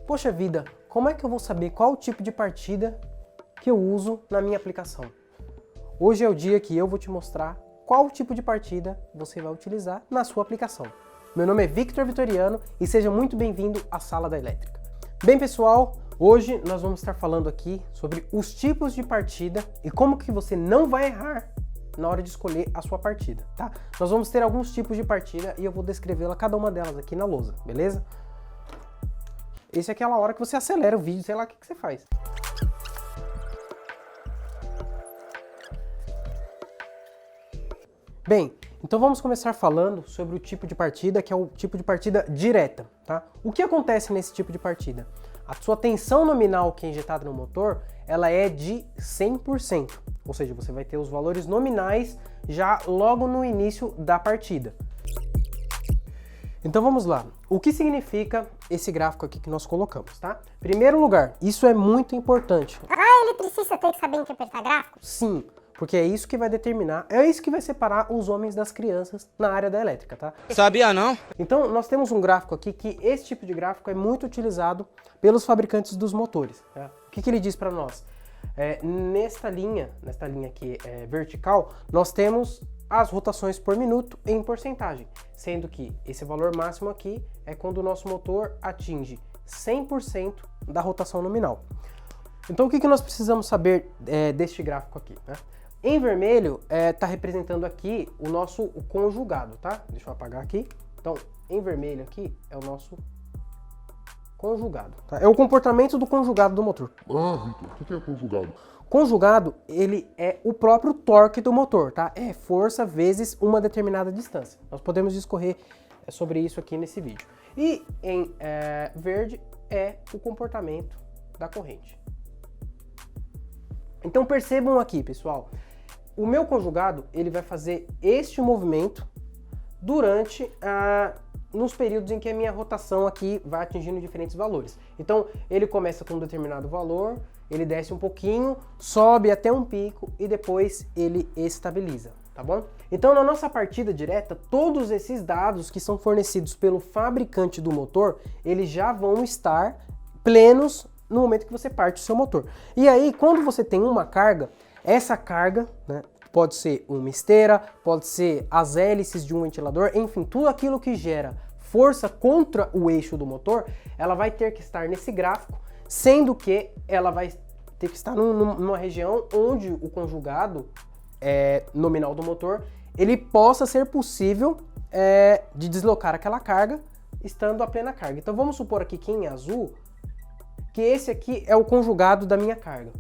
Poxa vida, como é que eu vou saber qual o tipo de partida que eu uso na minha aplicação? Hoje é o dia que eu vou te mostrar qual tipo de partida você vai utilizar na sua aplicação. Meu nome é Victor Vitoriano e seja muito bem-vindo à Sala da Elétrica. Bem, pessoal, hoje nós vamos estar falando aqui sobre os tipos de partida e como que você não vai errar na hora de escolher a sua partida, tá? Nós vamos ter alguns tipos de partida e eu vou descrevê-la, cada uma delas aqui na lousa, beleza? Esse é aquela hora que você acelera o vídeo, sei lá o que você faz. Bem, então vamos começar falando sobre o tipo de partida, que é o tipo de partida direta, tá? O que acontece nesse tipo de partida? A sua tensão nominal que é injetada no motor, ela é de 100%, ou seja, você vai ter os valores nominais já logo no início da partida. Então vamos lá, o que significa esse gráfico aqui que nós colocamos, tá? Primeiro lugar, isso é muito importante. Ele precisa ter que saber interpretar gráfico? Sim, porque é isso que vai determinar, é isso que vai separar os homens das crianças na área da elétrica, tá? Sabia não? Então nós temos um gráfico aqui que esse tipo de gráfico é muito utilizado pelos fabricantes dos motores, tá? O que ele diz para nós? Nesta linha aqui vertical, nós temos as rotações por minuto em porcentagem, sendo que esse valor máximo aqui é quando o nosso motor atinge 100% da rotação nominal. Então o que nós precisamos saber deste gráfico aqui, né? Em vermelho está representando aqui o nosso conjugado, tá? Deixa eu apagar aqui. Então, em vermelho aqui é o nosso conjugado, tá? É o comportamento do conjugado do motor. Ah, Victor, o que é conjugado? Conjugado, ele é o próprio torque do motor, tá? É força vezes uma determinada distância. Nós podemos discorrer sobre isso aqui nesse vídeo. E em verde é o comportamento da corrente. Então percebam aqui, pessoal, o meu conjugado ele vai fazer este movimento durante nos períodos em que a minha rotação aqui vai atingindo diferentes valores. Então ele começa com um determinado valor, ele desce um pouquinho, sobe até um pico e depois ele estabiliza, tá bom? Então na nossa partida direta, todos esses dados que são fornecidos pelo fabricante do motor, eles já vão estar plenos no momento que você parte o seu motor. E aí, quando você tem uma carga, essa carga, né, pode ser uma esteira, pode ser as hélices de um ventilador, enfim, tudo aquilo que gera força contra o eixo do motor, ela vai ter que estar nesse gráfico, sendo que ela vai ter que estar numa região onde o conjugado nominal do motor, ele possa ser possível de deslocar aquela carga, estando a plena carga. Então vamos supor aqui que em azul, que esse aqui é o conjugado da minha carga.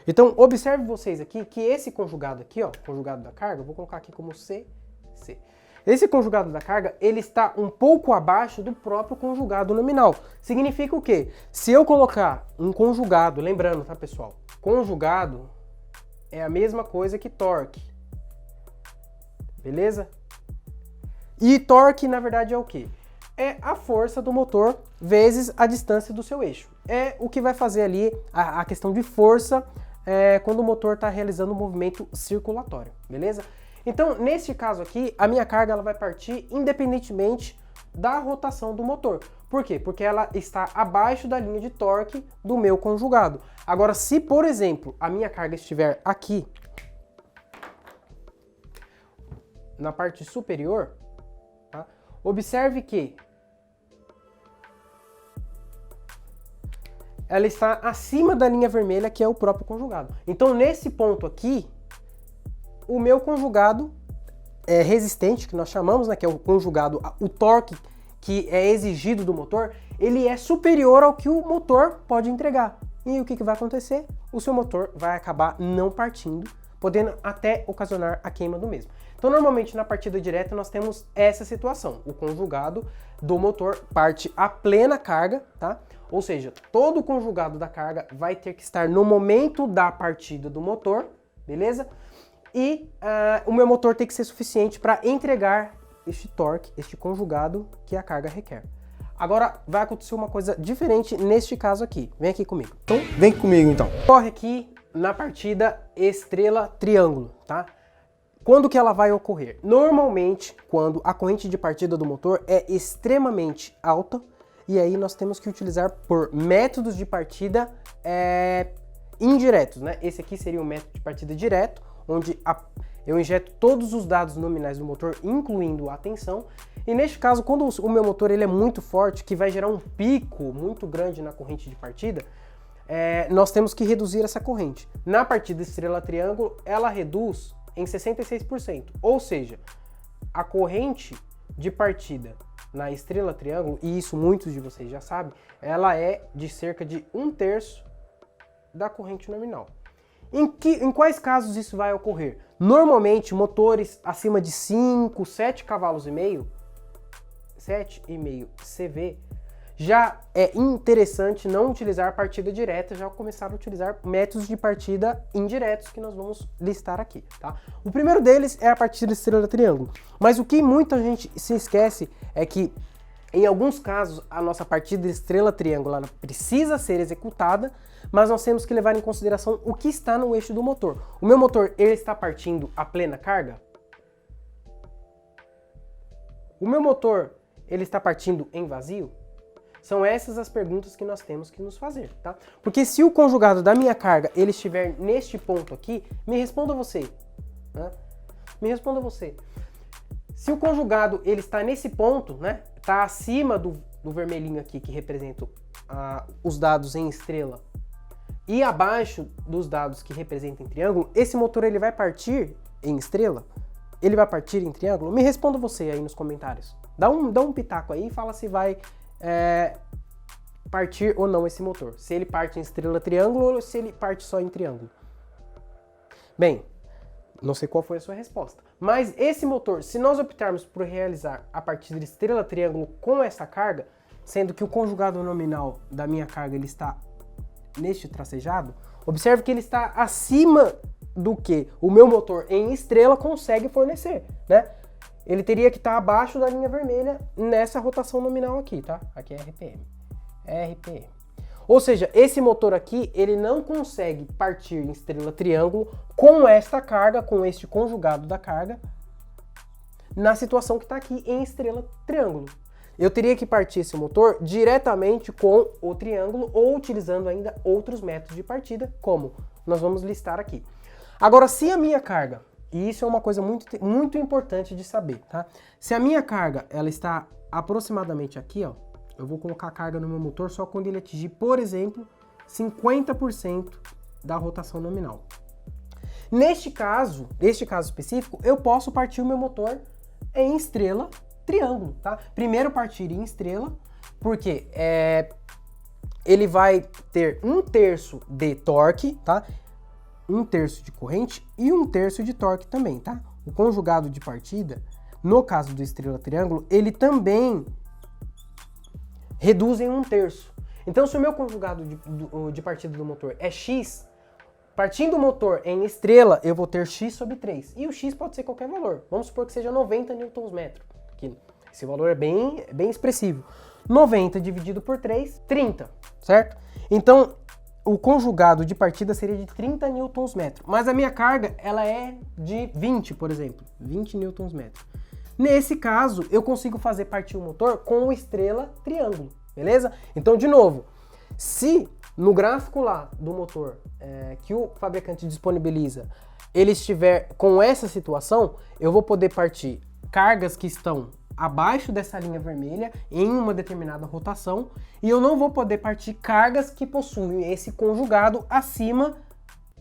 Então, observe vocês aqui que esse conjugado aqui, ó, conjugado da carga, eu vou colocar aqui como C. Esse conjugado da carga, ele está um pouco abaixo do próprio conjugado nominal. Significa o quê? Se eu colocar um conjugado, lembrando, tá, pessoal? Conjugado é a mesma coisa que torque. Beleza? E torque, na verdade, é o quê? É a força do motor vezes a distância do seu eixo. É o que vai fazer ali a questão de força quando o motor está realizando um movimento circulatório, beleza? Então, nesse caso aqui, a minha carga ela vai partir independentemente da rotação do motor. Por quê? Porque ela está abaixo da linha de torque do meu conjugado. Agora, se, por exemplo, a minha carga estiver aqui, na parte superior, tá? Observe que ela está acima da linha vermelha, que é o próprio conjugado. Então, nesse ponto aqui, o meu conjugado resistente, que nós chamamos, né, que é o conjugado, o torque que é exigido do motor, ele é superior ao que o motor pode entregar. E o que vai acontecer? O seu motor vai acabar não partindo, podendo até ocasionar a queima do mesmo. Então, normalmente, na partida direta, nós temos essa situação. O conjugado do motor parte a plena carga, tá? Ou seja, todo o conjugado da carga vai ter que estar no momento da partida do motor, beleza? E o meu motor tem que ser suficiente para entregar este torque, este conjugado que a carga requer. Agora vai acontecer uma coisa diferente neste caso aqui. Vem aqui comigo. Então, vem comigo então. Corre aqui na partida estrela-triângulo, tá? Quando que ela vai ocorrer? Normalmente, quando a corrente de partida do motor é extremamente alta, e aí nós temos que utilizar por métodos de partida indiretos, né? Esse aqui seria um método de partida direto, onde eu injeto todos os dados nominais do motor, incluindo a tensão. E neste caso, quando o meu motor ele é muito forte, que vai gerar um pico muito grande na corrente de partida, nós temos que reduzir essa corrente. Na partida estrela-triângulo, ela reduz em 66%, ou seja, a corrente de partida na estrela-triângulo, e isso muitos de vocês já sabem, ela é de cerca de 1/3 da corrente nominal. Em quais casos isso vai ocorrer? Normalmente, motores acima de 5, 7 cavalos e meio, 7,5 CV, já é interessante não utilizar partida direta, já começar a utilizar métodos de partida indiretos que nós vamos listar aqui, tá? O primeiro deles é a partida estrela-triângulo, mas o que muita gente se esquece é que em alguns casos a nossa partida estrela-triângulo precisa ser executada, mas nós temos que levar em consideração o que está no eixo do motor. O meu motor ele está partindo a plena carga? O meu motor ele está partindo em vazio? São essas as perguntas que nós temos que nos fazer, tá? Porque se o conjugado da minha carga ele estiver neste ponto aqui, me responda você, né? Me responda você. Se o conjugado ele está nesse ponto, né? Está acima do vermelhinho aqui que representa os dados em estrela e abaixo dos dados que representam em triângulo, esse motor ele vai partir em estrela? Ele vai partir em triângulo? Me responda você aí nos comentários. Dá um pitaco aí e fala se vai partir ou não esse motor. Se ele parte em estrela-triângulo ou se ele parte só em triângulo. Bem, não sei qual foi a sua resposta. Mas esse motor, se nós optarmos por realizar a partida de estrela-triângulo com essa carga, sendo que o conjugado nominal da minha carga ele está neste tracejado, observe que ele está acima do que o meu motor em estrela consegue fornecer, né? Ele teria que estar abaixo da linha vermelha nessa rotação nominal aqui, tá? Aqui é RPM. RPM. Ou seja, esse motor aqui, ele não consegue partir em estrela-triângulo com esta carga, com este conjugado da carga, na situação que está aqui em estrela-triângulo. Eu teria que partir esse motor diretamente com o triângulo ou utilizando ainda outros métodos de partida, como nós vamos listar aqui. Agora, se a minha carga, e isso é uma coisa muito importante de saber, tá? Se a minha carga ela está aproximadamente aqui, ó, eu vou colocar a carga no meu motor só quando ele atingir, por exemplo, 50% da rotação nominal. Neste caso específico, eu posso partir o meu motor em estrela-triângulo, tá? Primeiro partir em estrela, porque ele vai ter 1/3 de torque, tá? 1/3 de corrente e 1/3 de torque também, tá? O conjugado de partida, no caso do estrela-triângulo, ele também reduz em 1/3. Então, se o meu conjugado de partida do motor é X, partindo o motor em estrela, eu vou ter X sobre 3. E o X pode ser qualquer valor. Vamos supor que seja 90 Nm. Esse valor é bem expressivo. 90 dividido por 3, 30, certo? Então, o conjugado de partida seria de 30 Nm. Mas a minha carga, ela é de 20, por exemplo. 20 Nm. Nesse caso, eu consigo fazer partir o motor com o estrela-triângulo, beleza? Então, de novo, se no gráfico lá do motor que o fabricante disponibiliza, ele estiver com essa situação, eu vou poder partir cargas que estão abaixo dessa linha vermelha em uma determinada rotação e eu não vou poder partir cargas que possuem esse conjugado acima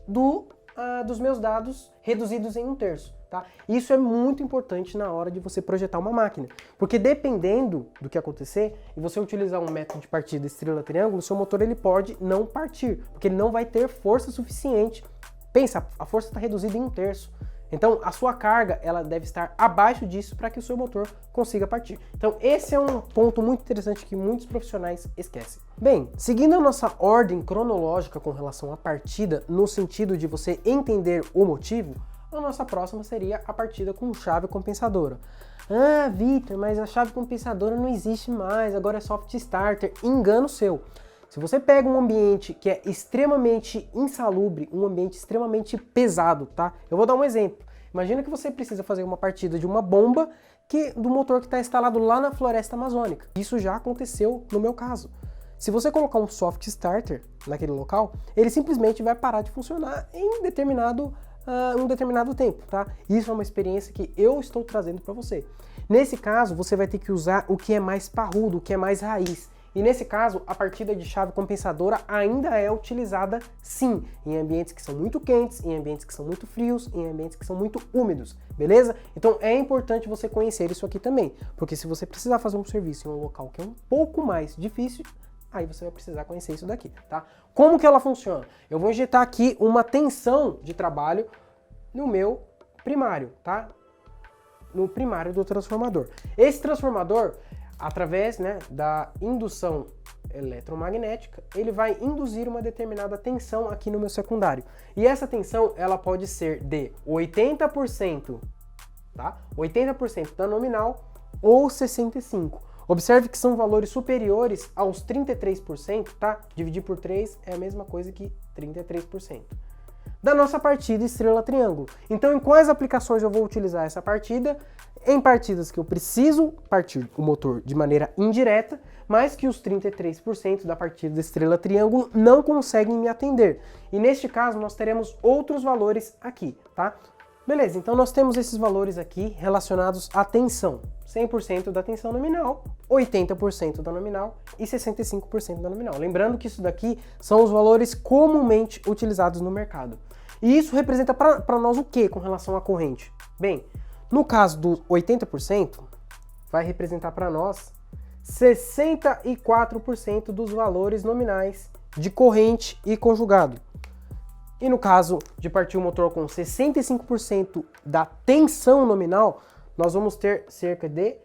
dos meus dados reduzidos em 1/3. Tá? Isso é muito importante na hora de você projetar uma máquina, porque dependendo do que acontecer e você utilizar um método de partida estrela-triângulo, seu motor ele pode não partir, porque ele não vai ter força suficiente. Pensa, a força está reduzida em 1/3. Então, a sua carga ela deve estar abaixo disso para que o seu motor consiga partir. Então, esse é um ponto muito interessante que muitos profissionais esquecem. Bem, seguindo a nossa ordem cronológica com relação à partida, no sentido de você entender o motivo, a nossa próxima seria a partida com chave compensadora. Ah, Vitor, mas a chave compensadora não existe mais, agora é soft starter. Engano seu. Se você pega um ambiente que é extremamente insalubre, um ambiente extremamente pesado, tá? Eu vou dar um exemplo. Imagina que você precisa fazer uma partida de uma bomba do motor que está instalado lá na floresta amazônica. Isso já aconteceu no meu caso. Se você colocar um soft starter naquele local, ele simplesmente vai parar de funcionar em um determinado tempo, tá? Isso é uma experiência que eu estou trazendo para você. Nesse caso, você vai ter que usar o que é mais parrudo, o que é mais raiz. E nesse caso, a partida de chave compensadora ainda é utilizada sim, em ambientes que são muito quentes, em ambientes que são muito frios, em ambientes que são muito úmidos, beleza? Então é importante você conhecer isso aqui também, porque se você precisar fazer um serviço em um local que é um pouco mais difícil, aí você vai precisar conhecer isso daqui, tá? Como que ela funciona? Eu vou injetar aqui uma tensão de trabalho no meu primário, tá? No primário do transformador. Esse transformador, através, né, da indução eletromagnética, ele vai induzir uma determinada tensão aqui no meu secundário. E essa tensão, ela pode ser de 80%, tá? 80% da nominal ou 65%. Observe que são valores superiores aos 33%, tá? Dividir por 3 é a mesma coisa que 33%. Da nossa partida estrela triângulo. Então, em quais aplicações eu vou utilizar essa partida? Em partidas que eu preciso partir o motor de maneira indireta, mas que os 33% da partida estrela triângulo não conseguem me atender. E neste caso, nós teremos outros valores aqui, tá? Beleza, então nós temos esses valores aqui relacionados à tensão. 100% da tensão nominal, 80% da nominal e 65% da nominal. Lembrando que isso daqui são os valores comumente utilizados no mercado. E isso representa para nós o que com relação à corrente? Bem, no caso do 80%, vai representar para nós 64% dos valores nominais de corrente e conjugado. E no caso de partir o motor com 65% da tensão nominal, nós vamos ter cerca de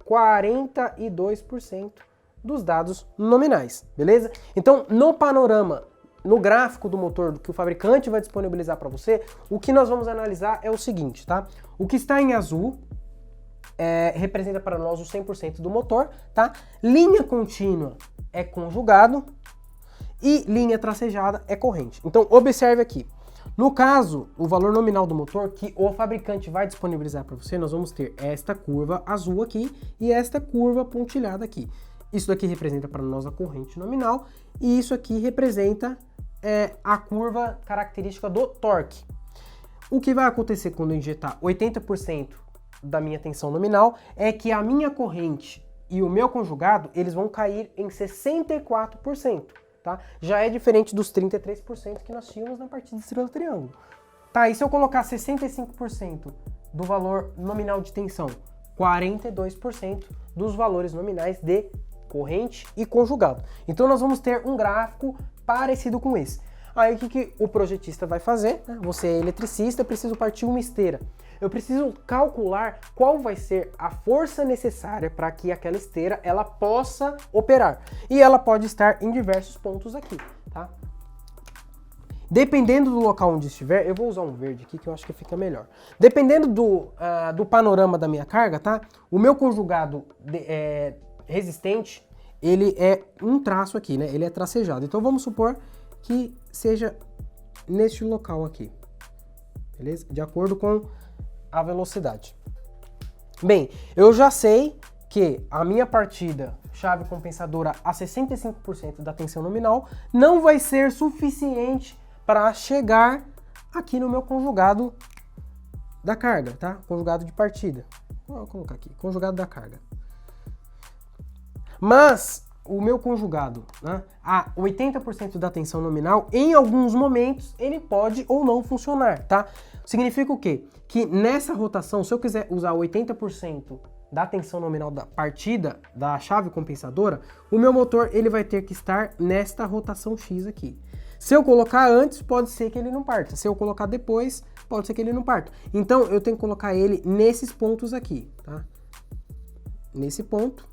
42% dos dados nominais, beleza? Então, no panorama, no gráfico do motor que o fabricante vai disponibilizar para você, o que nós vamos analisar é o seguinte, tá? O que está em azul representa para nós o 100% do motor, tá? Linha contínua é conjugado e linha tracejada é corrente. Então, observe aqui. No caso, o valor nominal do motor que o fabricante vai disponibilizar para você, nós vamos ter esta curva azul aqui e esta curva pontilhada aqui. Isso daqui representa para nós a corrente nominal e isso aqui representa a curva característica do torque. O que vai acontecer quando eu injetar 80% da minha tensão nominal é que a minha corrente e o meu conjugado, eles vão cair em 64%. Tá? Já é diferente dos 33% que nós tínhamos na partida estrela triângulo. Tá, e se eu colocar 65% do valor nominal de tensão, 42% dos valores nominais de corrente e conjugado. Então nós vamos ter um gráfico parecido com esse. Aí o que o projetista vai fazer? Você é eletricista, eu preciso partir uma esteira. Eu preciso calcular qual vai ser a força necessária para que aquela esteira ela possa operar. E ela pode estar em diversos pontos aqui, tá? Dependendo do local onde estiver, eu vou usar um verde aqui que eu acho que fica melhor. Dependendo do panorama da minha carga, tá? O meu conjugado resistente, ele é um traço aqui, né? Ele é tracejado. Então vamos supor que seja neste local aqui, beleza? De acordo com a velocidade. Bem, eu já sei que a minha partida chave compensadora a 65% da tensão nominal não vai ser suficiente para chegar aqui no meu conjugado da carga, tá? Conjugado de partida. Vou colocar aqui, conjugado da carga. Mas o meu conjugado, né, a 80% da tensão nominal, em alguns momentos, ele pode ou não funcionar, tá? Significa o quê? Que nessa rotação, se eu quiser usar 80% da tensão nominal da partida da chave compensadora, o meu motor ele vai ter que estar nesta rotação X aqui. Se eu colocar antes, pode ser que ele não parta. Se eu colocar depois, pode ser que ele não parta. Então, eu tenho que colocar ele nesses pontos aqui, tá? Nesse ponto.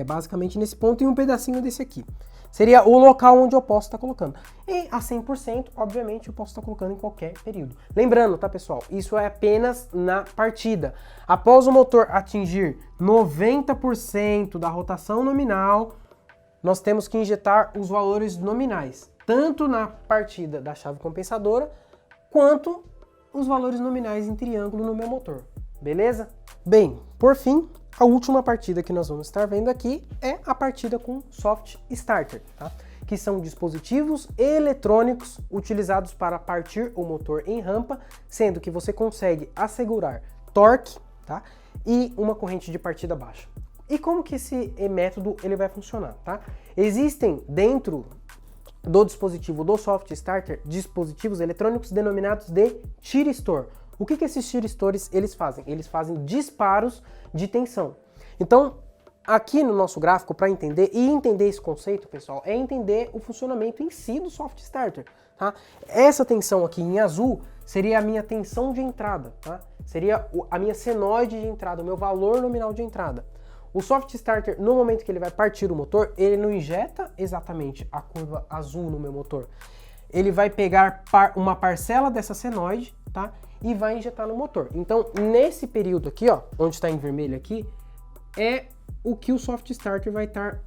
Basicamente nesse ponto e um pedacinho desse aqui. Seria o local onde eu posso estar colocando. E a 100%, obviamente, eu posso estar colocando em qualquer período. Lembrando, tá, pessoal? Isso é apenas na partida. Após o motor atingir 90% da rotação nominal, nós temos que injetar os valores nominais. Tanto na partida da chave compensadora, quanto os valores nominais em triângulo no meu motor, beleza? Bem, por fim, a última partida que nós vamos estar vendo aqui é a partida com Soft Starter, tá? Que são dispositivos eletrônicos utilizados para partir o motor em rampa, sendo que você consegue assegurar torque, tá? E uma corrente de partida baixa. E como que esse método ele vai funcionar, tá? Existem dentro do dispositivo do Soft Starter dispositivos eletrônicos denominados de tiristor. O que esses tiristores eles fazem? Eles fazem disparos de tensão. Então, aqui no nosso gráfico, para entender esse conceito, pessoal, é entender o funcionamento em si do Soft Starter, tá? Essa tensão aqui em azul seria a minha tensão de entrada, tá? Seria a minha senoide de entrada, o meu valor nominal de entrada. O Soft Starter, no momento que ele vai partir o motor, ele não injeta exatamente a curva azul no meu motor. Ele vai pegar uma parcela dessa senoide, tá? E vai injetar no motor. Então, nesse período aqui, ó, onde está em vermelho aqui, é o que o Soft Starter vai estar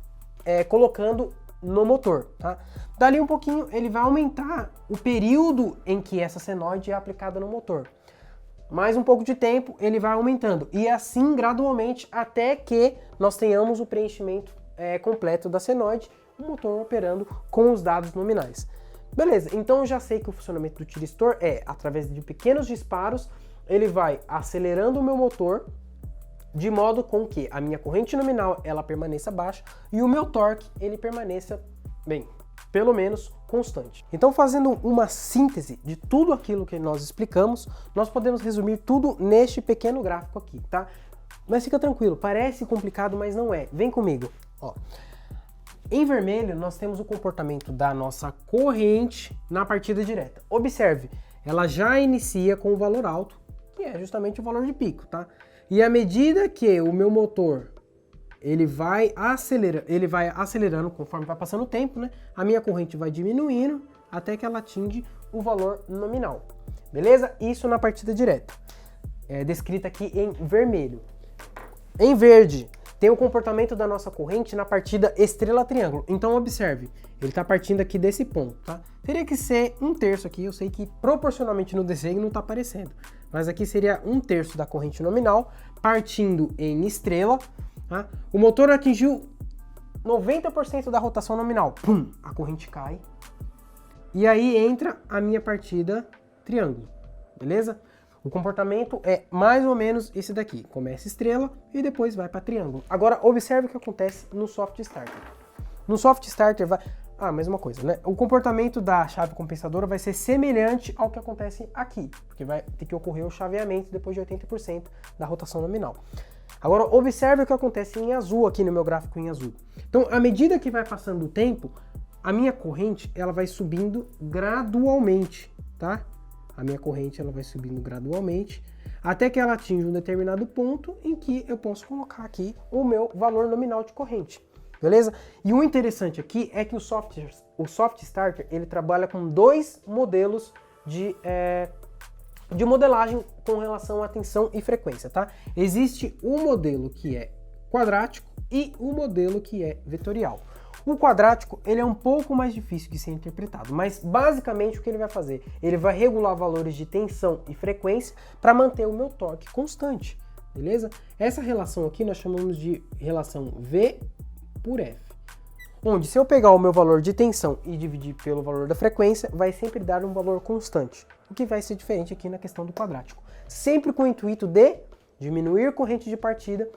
colocando no motor, tá? Dali um pouquinho, ele vai aumentar o período em que essa senoide é aplicada no motor. Mais um pouco de tempo, ele vai aumentando. E assim, gradualmente, até que nós tenhamos o preenchimento completo da senoide, o motor operando com os dados nominais. Beleza, então eu já sei que o funcionamento do tiristor é, através de pequenos disparos, ele vai acelerando o meu motor, de modo com que a minha corrente nominal ela permaneça baixa e o meu torque ele permaneça, bem, pelo menos constante. Então, fazendo uma síntese de tudo aquilo que nós explicamos, nós podemos resumir tudo neste pequeno gráfico aqui, tá? Mas fica tranquilo, parece complicado, mas não é. Vem comigo, ó. Em vermelho, nós temos o comportamento da nossa corrente na partida direta. Observe, ela já inicia com o valor alto, que é justamente o valor de pico, tá? E à medida que o meu motor ele vai acelerando conforme vai passando o tempo, né? A minha corrente vai diminuindo até que ela atinge o valor nominal. Beleza? Isso na partida direta. É descrita aqui em vermelho. Em verde, tem o comportamento da nossa corrente na partida estrela-triângulo. Então, observe, ele está partindo aqui desse ponto, tá? Teria que ser 1/3 aqui, eu sei que proporcionalmente no desenho não está aparecendo. Mas aqui seria 1/3 da corrente nominal, partindo em estrela, tá? O motor atingiu 90% da rotação nominal. Pum! A corrente cai. E aí entra a minha partida triângulo, beleza? O comportamento é mais ou menos esse daqui. Começa estrela e depois vai para triângulo. Agora, observe o que acontece no Soft Starter. No Soft Starter vai... mesma coisa, né? O comportamento da chave compensadora vai ser semelhante ao que acontece aqui, porque vai ter que ocorrer o chaveamento depois de 80% da rotação nominal. Agora, observe o que acontece em azul aqui no meu gráfico em azul. Então, à medida que vai passando o tempo, a minha corrente ela vai subindo gradualmente, tá? A minha corrente ela vai subindo gradualmente até que ela atinja um determinado ponto em que eu posso colocar aqui o meu valor nominal de corrente, beleza? E o interessante aqui é que o Soft Starter ele trabalha com dois modelos de modelagem com relação à tensão e frequência, tá? Existe um modelo que é quadrático e um modelo que é vetorial. O quadrático ele é um pouco mais difícil de ser interpretado, mas basicamente o que ele vai fazer? Ele vai regular valores de tensão e frequência para manter o meu torque constante, beleza? Essa relação aqui nós chamamos de relação V por F, onde se eu pegar o meu valor de tensão e dividir pelo valor da frequência, vai sempre dar um valor constante, o que vai ser diferente aqui na questão do quadrático. Sempre com o intuito de diminuir corrente de partida